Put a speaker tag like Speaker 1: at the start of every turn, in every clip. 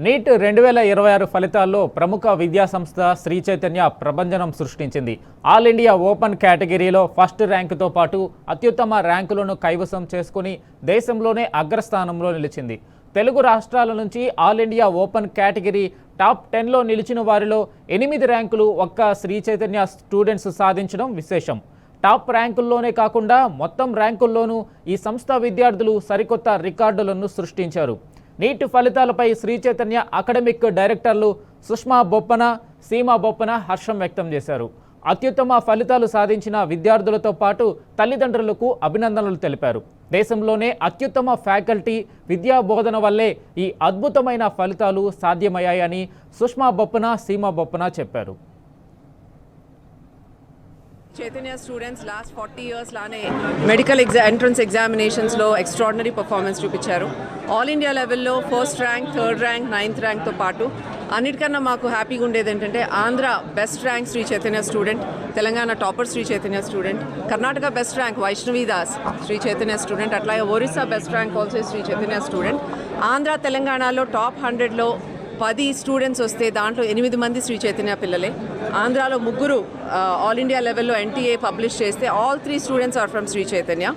Speaker 1: Neat 2026 ఫలితాల్లో ప్రముఖ విద్యాసంస్థ శ్రీ చైతన్య ప్రభంజనం సృష్టించింది. ఆల్ ఇండియా ఓపెన్ కేటగిరీలో ఫస్ట్ ర్యాంకుతో పాటు అత్యుత్తమ ర్యాంకులను కైవసం చేసుకుని దేశంలోనే అగ్రస్థానంలో నిలిచింది. తెలుగు రాష్ట్రాల నుంచి all India open category top 10లో నిలిచిన వారిలో 8 ర్యాంకులు ఒక్క శ్రీ చైతన్య స్టూడెంట్స్ సాధించడం విశేషం. టాప్ ర్యాంకుల్లోనే కాకుండా మొత్తం ర్యాంకుల్లోనూ ఈ సంస్థ విద్యార్థులు సరికొత్త రికార్డులను సృష్టించారు. నీట్ ఫలితాలపై శ్రీ చైతన్య అకాడమిక్ డైరెక్టర్లు సుష్మా బొప్పన, సీమా బొప్పన హర్షం వ్యక్తం చేశారు. అత్యుత్తమ ఫలితాలు సాధించిన విద్యార్థులతో పాటు తల్లిదండ్రులకు అభినందనలు తెలిపారు. దేశంలోనే అత్యుత్తమ ఫ్యాకల్టీ, విద్యా బోధన వల్లే ఈ అద్భుతమైన ఫలితాలు సాధ్యమయ్యాయని సుష్మా బొప్పన, సీమా బొప్పన చెప్పారు.
Speaker 2: చైతన్య స్టూడెంట్స్ లాస్ట్ 40 ఇయర్స్ లానే మెడికల్ ఎంట్రన్స్ ఎగ్జామినేషన్స్లో ఎక్స్ట్రాడినరీ పర్ఫార్మెన్స్ చూపించారు. ఆల్ ఇండియా లెవెల్లో first rank, third rank, 9th ర్యాంక్తో పాటు అన్నిటికన్నా మాకు హ్యాపీగా ఉండేది ఏంటంటే Andhra best rank Sri Chaitanya student, Telangana topper Sri Chaitanya student, Karnataka best rank Vaishnavi Das Sri Chaitanya student, అట్లాగే Orissa best rank also Sri Chaitanya student. Andhra తెలంగాణలో టాప్ 100లో 10 స్టూడెంట్స్ వస్తే దాంట్లో 8 మంది శ్రీ చైతన్య పిల్లలే. ఆంధ్రాలో 3 ఆల్ ఇండియా లెవెల్లో ఎన్టీఏ పబ్లిష్ చేస్తే all 3 students are from Sri Chaitanya.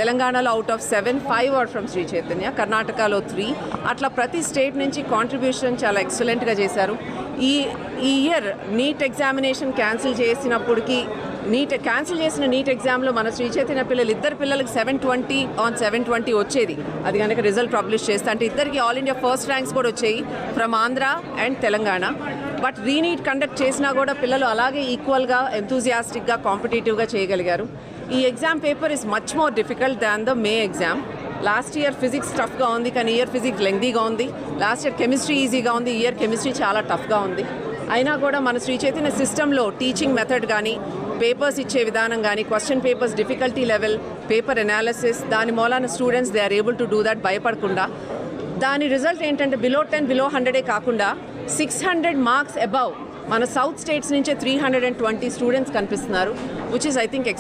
Speaker 2: తెలంగాణలో out of 7, 5 are from Sri Chaitanya. కర్ణాటకలో 3. అట్లా ప్రతి స్టేట్ నుంచి కాంట్రిబ్యూషన్ చాలా ఎక్సలెంట్గా చేశారు. ఈ ఇయర్ నీట్ ఎగ్జామినేషన్ క్యాన్సిల్ చేసినప్పటికీ క్యాన్సిల్ చేసిన నీట్ ఎగ్జామ్లో మన శ్రీ చైతన్య పిల్లలు 2 పిల్లలకి 720 on 720 వచ్చేది. అది కనుక రిజల్ట్ పబ్లిష్ చేస్తే అంటే ఇద్దరికి ఆల్ ఇండియా ఫస్ట్ ర్యాంక్స్ కూడా వచ్చాయి from Andhra and Telangana. But re-NEET conduct చేసినా కూడా పిల్లలు అలాగే ఈక్వల్గా, ఎంతూజియాస్టిక్గా, కాంపిటేటివ్గా చేయగలిగారు. ఈ exam paper is much more difficult than the May exam. Last year physics టఫ్గా ఉంది, కానీ ఇయర్ ఫిజిక్స్ లెంగ్దీగా ఉంది. లాస్ట్ ఇయర్ కెమిస్ట్రీ ఈజీగా ఉంది, ఇయర్ కెమిస్ట్రీ చాలా టఫ్గా ఉంది. అయినా కూడా మన శ్రీ చైతన్య సిస్టంలో టీచింగ్ మెథడ్ కానీ, పేపర్స్ ఇచ్చే విధానం కానీ, question papers difficulty level, paper analysis, దాని మూలాన students they are able to do that భయపడకుండా. దాని రిజల్ట్ ఏంటంటే బిలో 10, బిలో 100 కాకుండా 600 మార్క్స్ అబవ్ మన సౌత్ స్టేట్స్ నుంచే 320 స్టూడెంట్స్ కనిపిస్తున్నారు, విచ్ ఇస్ ఐ థింక్